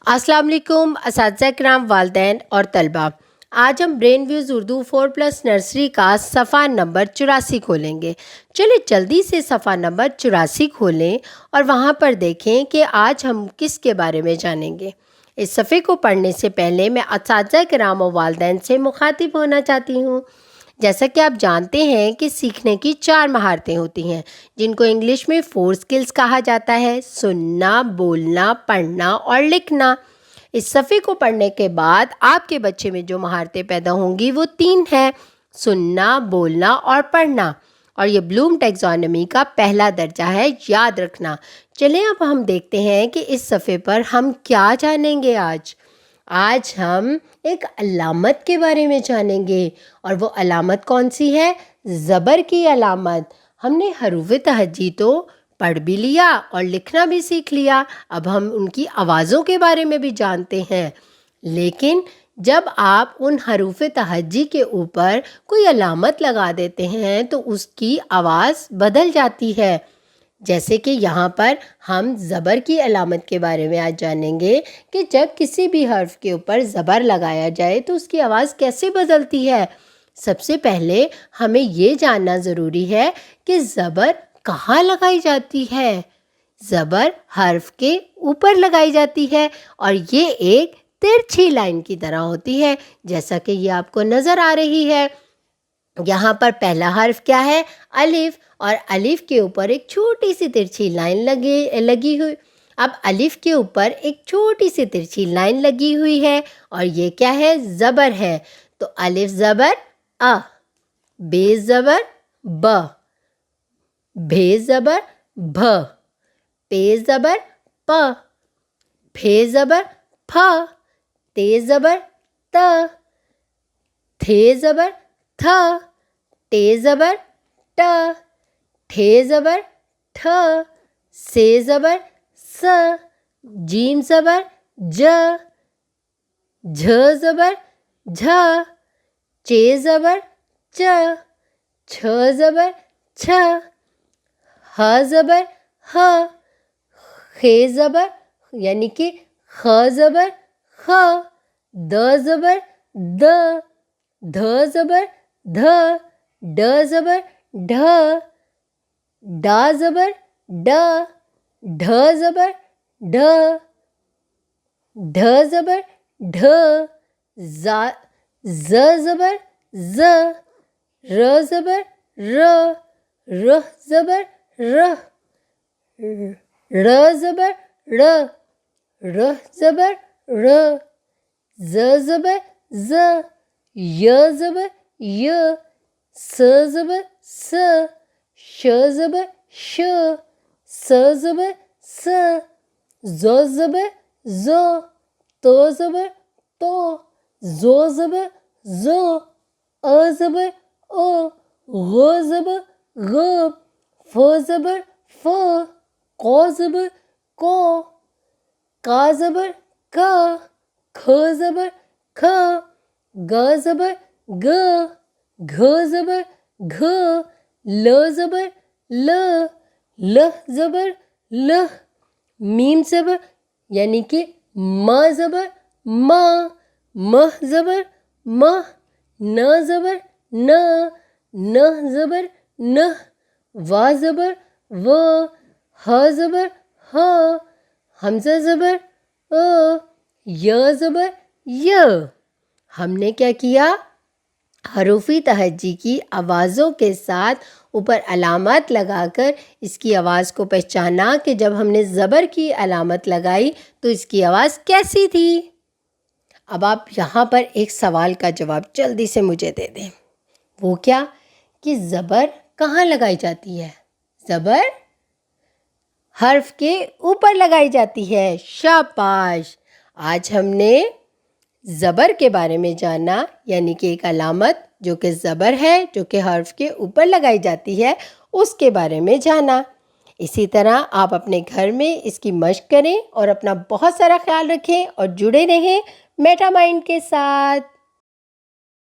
السلام علیکم اساتذہ کرام، والدین اور طلباء۔ آج ہم برین ویوز اردو 4+ نرسری کا صفحہ نمبر 84 کھولیں گے۔ چلیں جلدی سے صفحہ نمبر 84 کھولیں اور وہاں پر دیکھیں کہ آج ہم کس کے بارے میں جانیں گے۔ اس صفحے کو پڑھنے سے پہلے میں اساتذہ کرام و والدین سے مخاطب ہونا چاہتی ہوں۔ جیسا کہ آپ جانتے ہیں کہ سیکھنے کی 4 مہارتیں ہوتی ہیں، جن کو انگلش میں 4 سکلز کہا جاتا ہے: سننا، بولنا، پڑھنا اور لکھنا۔ اس صفحے کو پڑھنے کے بعد آپ کے بچے میں جو مہارتیں پیدا ہوں گی وہ 3 ہیں: سننا، بولنا اور پڑھنا، اور یہ بلوم ٹیکزانومی کا پہلا درجہ ہے، یاد رکھنا۔ چلیں اب ہم دیکھتے ہیں کہ اس صفحے پر ہم کیا جانیں گے۔ آج ہم ایک علامت کے بارے میں جانیں گے، اور وہ علامت کون سی ہے؟ زبر کی علامت۔ ہم نے حروف تہجی تو پڑھ بھی لیا اور لکھنا بھی سیکھ لیا، اب ہم ان کی آوازوں کے بارے میں بھی جانتے ہیں۔ لیکن جب آپ ان حروف تہجی کے اوپر کوئی علامت لگا دیتے ہیں تو اس کی آواز بدل جاتی ہے۔ جیسے کہ یہاں پر ہم زبر کی علامت کے بارے میں آج جانیں گے کہ جب کسی بھی حرف کے اوپر زبر لگایا جائے تو اس کی آواز کیسے بدلتی ہے۔ سب سے پہلے ہمیں یہ جاننا ضروری ہے کہ زبر کہاں لگائی جاتی ہے۔ زبر حرف کے اوپر لگائی جاتی ہے اور یہ ایک ترچھی لائن کی طرح ہوتی ہے، جیسا کہ یہ آپ کو نظر آ رہی ہے۔ یہاں پر پہلا حرف کیا ہے؟ الف، اور الف کے اوپر ایک چھوٹی سی ترچھی لائن لگی ہوئی۔ اب الف کے اوپر ایک چھوٹی سی ترچھی لائن لگی ہوئی ہے اور یہ کیا ہے؟ زبر ہے۔ تو الف زبر ا، بے زبر ب، بھے زبر بھ، پے زبر پ، پھے زبر پھ، تے زبر ت، تھے زبر تھ، ٹے زبر ٹ، ٹھے زبر ٹھ، سے زبر س، جیم زبر ج، جھ زبر جھ، چے زبر چ، چھ زبر چھ، ہ زبر ہ، خے زبر یعنی کہ خ زبر خ، د زبر د، دھ زبر دھ، ڈ زبر ڈھ، ڈا زبر ڈ، ڈھ زبر ڈھ، ڈھ زبر ڈھ، ز زبر ز، ر زبر ر، رہ زبر رہ، ر زبر ر، رہ زبر ر، ز زبر ز، ی زبر ی، س زبر س، ش زبر ش، س زبر س، ز زبر ز، ت زبر تو، زو زبر زو، ا زبر او، غ زبر غ، ف زبر ف، ق زبر کو، کا زبر کا، کھ زبر کھ، گ زبر گ، گھ زبر گھ، ل زبر ل، لہ زبر لہ، میم زبر یعنی کہ م زبر ماں، مہ زبر مہ، ن زبر ن، نہ زبر نہ، وا زبر و، ہ زبر ہ، حمزہ زبر ا، ی زبر ی۔ ہم نے کیا کیا؟ حروفی تہجی کی آوازوں کے ساتھ اوپر علامات لگا کر اس کی آواز کو پہچانا کہ جب ہم نے زبر کی علامت لگائی تو اس کی آواز کیسی تھی۔ اب آپ یہاں پر ایک سوال کا جواب جلدی سے مجھے دے دیں۔ وہ کیا کہ زبر کہاں لگائی جاتی ہے؟ زبر حرف کے اوپر لگائی جاتی ہے۔ شاباش! آج ہم نے زبر کے بارے میں جانا، یعنی کہ ایک علامت جو کہ زبر ہے، جو کہ حرف کے اوپر لگائی جاتی ہے، اس کے بارے میں جانا۔ اسی طرح آپ اپنے گھر میں اس کی مشق کریں اور اپنا بہت سارا خیال رکھیں اور جڑے رہیں میٹا مائنڈ کے ساتھ۔